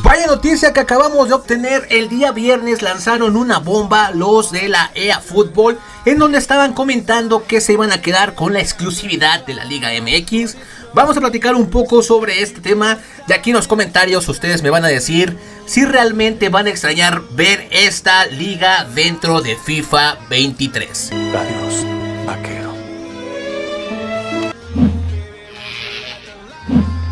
Vaya noticia que acabamos de obtener. El día viernes lanzaron una bomba los de la EA Fútbol, en donde estaban comentando que se iban a quedar con la exclusividad de la Liga MX. Vamos a platicar un poco sobre este tema, y aquí en los comentarios ustedes me van a decir si realmente van a extrañar ver esta liga dentro de FIFA 23. Adiós, vaquero.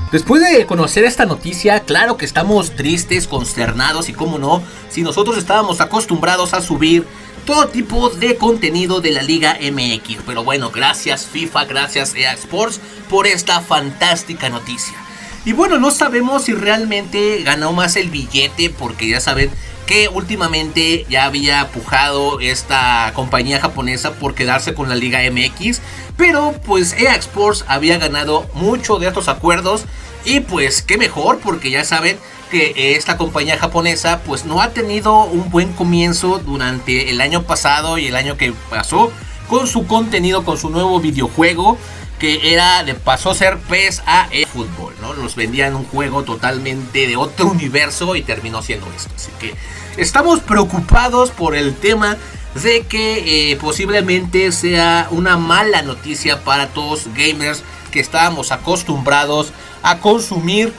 Después de conocer esta noticia, claro que estamos tristes, consternados y cómo no, si nosotros estábamos acostumbrados a subir todo tipo de contenido de la Liga MX. Pero bueno, gracias FIFA, gracias EA Sports por esta fantástica noticia. Y bueno, no sabemos si realmente ganó más el billete, porque ya saben que últimamente ya había pujado esta compañía japonesa por quedarse con la Liga MX, pero pues EA Sports había ganado mucho de estos acuerdos, y pues qué mejor, porque ya saben que esta compañía japonesa pues no ha tenido un buen comienzo durante el año pasado y el año que pasó con su contenido, con su nuevo videojuego, que pasó a ser PES a eFootball, ¿no? Nos vendían un juego totalmente de otro universo y terminó siendo esto. Así que estamos preocupados por el tema de que posiblemente sea una mala noticia para todos los gamers que estábamos acostumbrados a consumir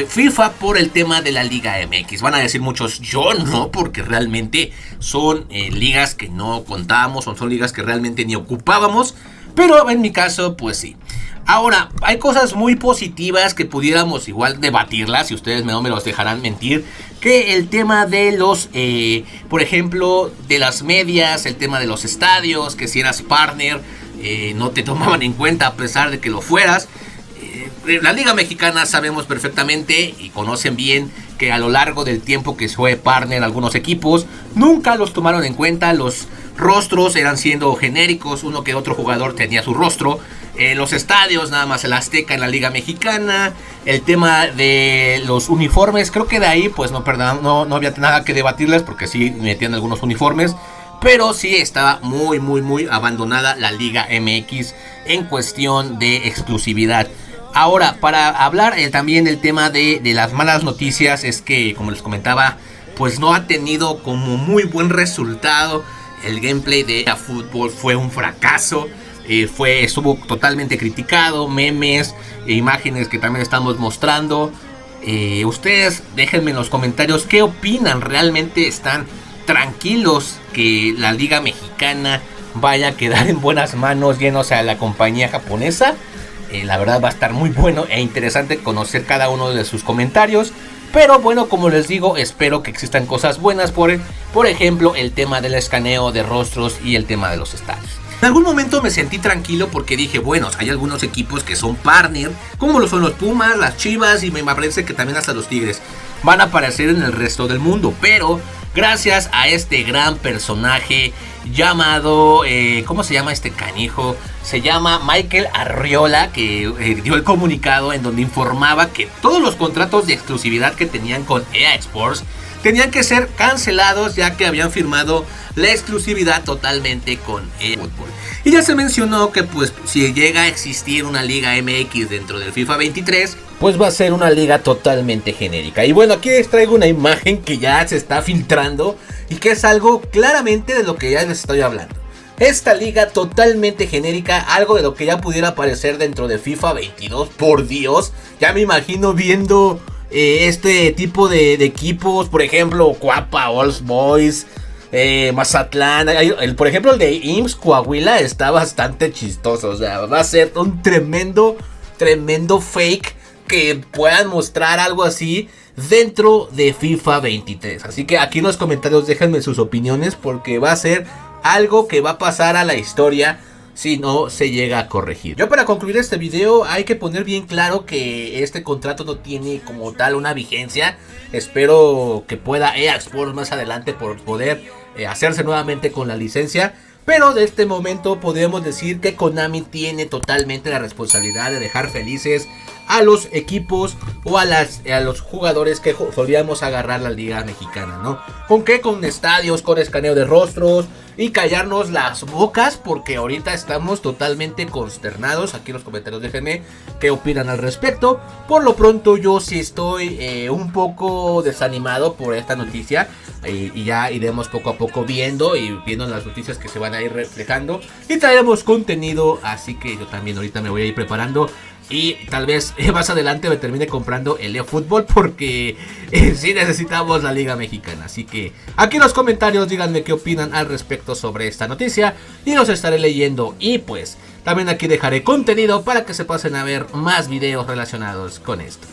FIFA por el tema de la Liga MX. Van a decir muchos, yo no, porque realmente son ligas que no contábamos, son ligas que realmente ni ocupábamos. Pero en mi caso, pues sí. Ahora, hay cosas muy positivas que pudiéramos igual debatirlas, si ustedes no me los dejarán mentir. Que el tema de los, por ejemplo, de las medias, el tema de los estadios, que si eras partner, no te tomaban en cuenta a pesar de que lo fueras. La Liga Mexicana sabemos perfectamente y conocen bien que a lo largo del tiempo que fue partner algunos equipos, nunca los tomaron en cuenta. Los rostros eran siendo genéricos, uno que otro jugador tenía su rostro. Los estadios, nada más el Azteca en la Liga Mexicana. El tema de los uniformes, creo que de ahí pues no había nada que debatirles, porque sí metían algunos uniformes. Pero sí estaba muy abandonada la Liga MX en cuestión de exclusividad. Ahora, para hablar también del tema de las malas noticias, es que, como les comentaba, pues no ha tenido como muy buen resultado. El gameplay de eFootball fue un fracaso, estuvo totalmente criticado, memes, imágenes que también estamos mostrando. Ustedes déjenme en los comentarios qué opinan. ¿Realmente están tranquilos que la Liga Mexicana vaya a quedar en buenas manos yéndose a la compañía japonesa? La verdad va a estar muy bueno e interesante conocer cada uno de sus comentarios. Pero bueno, como les digo, espero que existan cosas buenas, por ejemplo, el tema del escaneo de rostros y el tema de los estadios. En algún momento me sentí tranquilo porque dije, bueno, hay algunos equipos que son partner, como lo son los Pumas, las Chivas, y me parece que también hasta los Tigres van a aparecer en el resto del mundo. Pero gracias a este gran personaje llamado, ¿cómo se llama este canijo? Se llama Michael Arriola, que dio el comunicado en donde informaba que todos los contratos de exclusividad que tenían con EA Sports tenían que ser cancelados, ya que habían firmado la exclusividad totalmente con eFootball. Y ya se mencionó que pues si llega a existir una Liga MX dentro del FIFA 23, pues va a ser una liga totalmente genérica. Y bueno, aquí les traigo una imagen que ya se está filtrando y que es algo claramente de lo que ya les estoy hablando. Esta liga totalmente genérica, algo de lo que ya pudiera aparecer dentro de FIFA 22. Por Dios, ya me imagino viendo este tipo de equipos, por ejemplo, Cuapa, All Boys, Mazatlán. Por ejemplo, el de IMSS Coahuila está bastante chistoso. O sea, va a ser un tremendo fake que puedan mostrar algo así dentro de FIFA 23. Así que aquí en los comentarios déjenme sus opiniones, porque va a ser algo que va a pasar a la historia si no se llega a corregir. Yo, para concluir este video, hay que poner bien claro que este contrato no tiene como tal una vigencia. Espero que pueda EA Sports más adelante por poder hacerse nuevamente con la licencia. Pero de este momento podemos decir que Konami tiene totalmente la responsabilidad de dejar felices a los equipos o a los jugadores que solíamos agarrar la liga mexicana, ¿no? ¿Con qué? Con estadios, con escaneo de rostros y callarnos las bocas, porque ahorita estamos totalmente consternados. Aquí en los comentarios déjenme qué opinan al respecto. Por lo pronto yo sí estoy un poco desanimado por esta noticia, y ya iremos poco a poco viendo las noticias que se van a ir reflejando y traeremos contenido, así que yo también ahorita me voy a ir preparando. Y tal vez más adelante me termine comprando el eFootball, porque sí necesitamos la Liga Mexicana. Así que aquí en los comentarios díganme qué opinan al respecto sobre esta noticia y los estaré leyendo. Y pues también aquí dejaré contenido para que se pasen a ver más videos relacionados con esto.